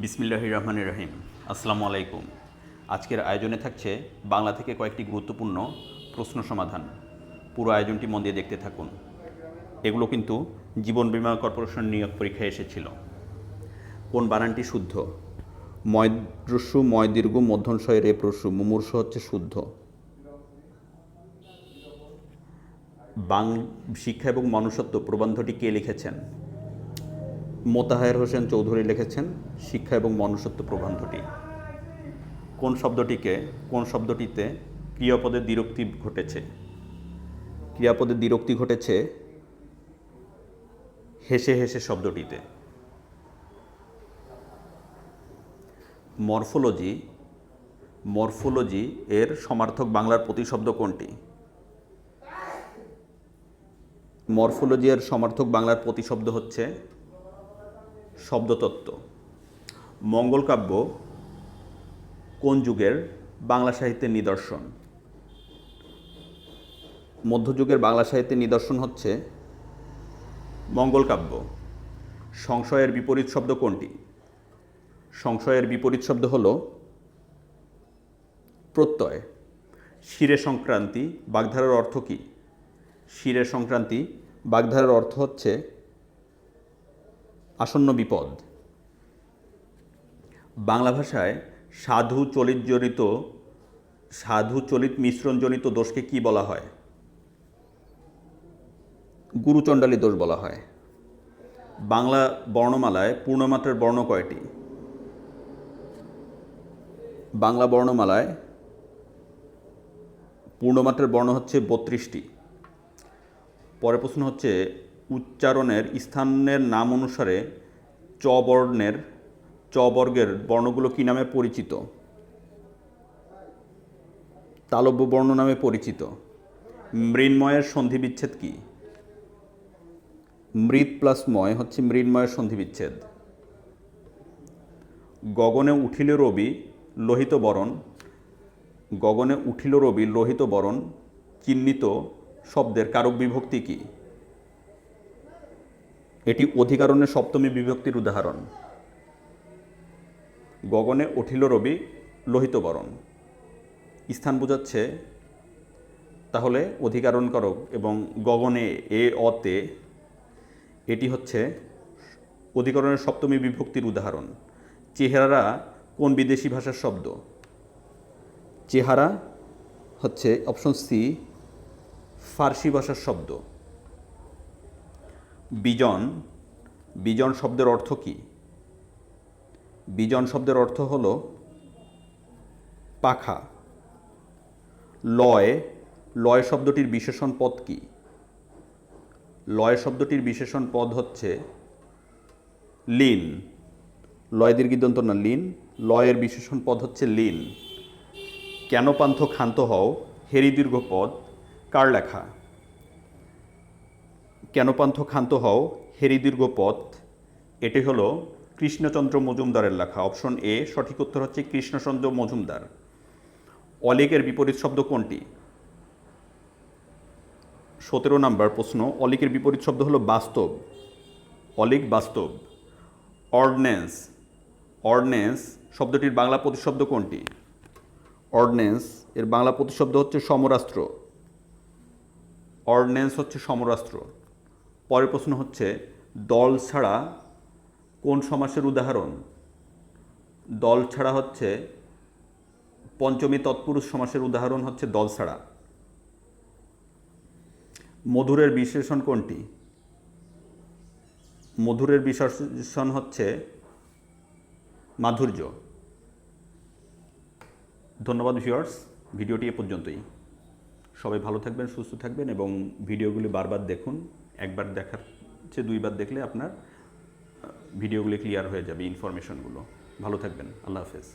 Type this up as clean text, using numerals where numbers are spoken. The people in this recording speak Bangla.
বিসমিল্লাহির রহমানির রহিম। আসসালামু আলাইকুম। আজকের আয়োজনে থাকছে বাংলা থেকে কয়েকটি গুরুত্বপূর্ণ প্রশ্ন সমাধান। পুরো আয়োজনটি মন দিয়ে দেখতে থাকুন। এগুলো কিন্তু জীবন বীমা কর্পোরেশন নিয়োগ পরীক্ষায় এসেছিল। কোন বানানটি শুদ্ধ? ময়দ্রস্যু ময় দীর্ঘ মধ্যনশয় রে প্রস্যু মুমূর্ষ হচ্ছে শুদ্ধ। শিক্ষা এবং মনুষ্যত্ব প্রবন্ধটি কে লিখেছেন? মোতাহার হোসেন চৌধুরী লিখেছেন শিক্ষা এবং মনুষ্যত্ব প্রবন্ধটি। কোন শব্দটিতে ক্রিয়াপদের দ্বিরুক্তি ঘটেছে? ক্রিয়াপদের দ্বিরুক্তি ঘটেছে হেসে হেসে শব্দটিতে। মরফোলজি এর সমার্থক বাংলার প্রতিশব্দ কোনটি? মরফোলজি এর সমার্থক বাংলার প্রতিশব্দ হচ্ছে শব্দতত্ত্ব। মঙ্গল কাব্য কোন যুগের বাংলা সাহিত্যের নিদর্শন? মধ্যযুগের বাংলা সাহিত্যের নিদর্শন হচ্ছে মঙ্গল কাব্য। সংশয়ের বিপরীত শব্দ কোনটি? সংশয়ের বিপরীত শব্দ হল প্রত্যয়। শিরে সংক্রান্তি বাগধারার অর্থ কী? শিরে সংক্রান্তি বাগধারার অর্থ হচ্ছে আসন্ন বিপদ। বাংলা ভাষায় সাধু চলিত মিশ্রণজনিত দোষকে কি বলা হয়? গুরুচণ্ডালী দোষ বলা হয়। বাংলা বর্ণমালায় পূর্ণমাত্রার বর্ণ কয়টি? বাংলা বর্ণমালায় পূর্ণমাত্রার বর্ণ হচ্ছে 32টি। পরের প্রশ্ন হচ্ছে উচ্চারণের স্থানের নাম অনুসারে চ বর্গের বর্ণগুলো কি নামে পরিচিত? তালব্য বর্ণ নামে পরিচিত। মৃন্ময়ের সন্ধিবিচ্ছেদ কি? মৃৎ প্লাস ময় হচ্ছে মৃন্ময়ের সন্ধিবিচ্ছেদ। গগনে উঠিল রবি লোহিত বরণ। গগনে উঠিল রবি লোহিত বরণ চিহ্নিত শব্দের কারক বিভক্তি কি? এটি অধিকরণের সপ্তমী বিভক্তির উদাহরণ। গগনে উঠিল রবি লোহিত বরণ স্থান বোঝাচ্ছে, তাহলে অধিকরণ করক এবং গগনে অতে এটি হচ্ছে অধিকরণের সপ্তমী বিভক্তির উদাহরণ। চেহারা কোন বিদেশি ভাষার শব্দ? চেহারা হচ্ছে অপশন সি ফার্সি ভাষার শব্দ। বিজন শব্দের অর্থ কী? বিজন শব্দের অর্থ হল পাখা। লয় শব্দটির বিশেষণ পদ কি? লয় শব্দটির বিশেষণ পদ হচ্ছে লীন। লয় দীর্ঘিদন্ত না, লীন। লয়ের বিশেষণ পদ হচ্ছে লীন। কেন পান্থ ক্ষান্ত হও হেরি দীর্ঘ পদ কার লেখা? কেন পান্থ ক্ষান্ত হও হেরি দীর্ঘ পদ এটি হলো কৃষ্ণচন্দ্র মজুমদারের লেখা। অপশন এ সঠিক উত্তর হচ্ছে কৃষ্ণচন্দ্র মজুমদার। অলিকের বিপরীত শব্দ কোনটি? 17 নম্বর প্রশ্ন। অলিকের বিপরীত শব্দ হলো বাস্তব। অলিক বাস্তব। অর্ডিন্যান্স শব্দটির বাংলা প্রতিশব্দ কোনটি? অর্ডিন্যান্স এর বাংলা প্রতিশব্দ হচ্ছে সমরাস্ত্র। অর্ডিন্যান্স হচ্ছে সমরাস্ত্র। পরের প্রশ্ন হচ্ছে দল ছাড়া কোন সমাসের উদাহরণ? দল ছাড়া হচ্ছে পঞ্চমী তৎপুরুষ সমাসের উদাহরণ হচ্ছে দল ছাড়া। মধুরের বিশেষণ কোনটি? মধুরের বিশেষণ হচ্ছে মাধুর্য। ধন্যবাদ ভিউয়ার্স, ভিডিওটি এ পর্যন্তই। সবাই ভালো থাকবেন, সুস্থ থাকবেন এবং ভিডিওগুলি বারবার দেখুন। একবার দেখার চেয়ে দুইবার দেখলে আপনার ভিডিওগুলি ক্লিয়ার হয়ে যাবে, ইনফরমেশনগুলো। ভালো থাকবেন। আল্লাহ হাফেজ।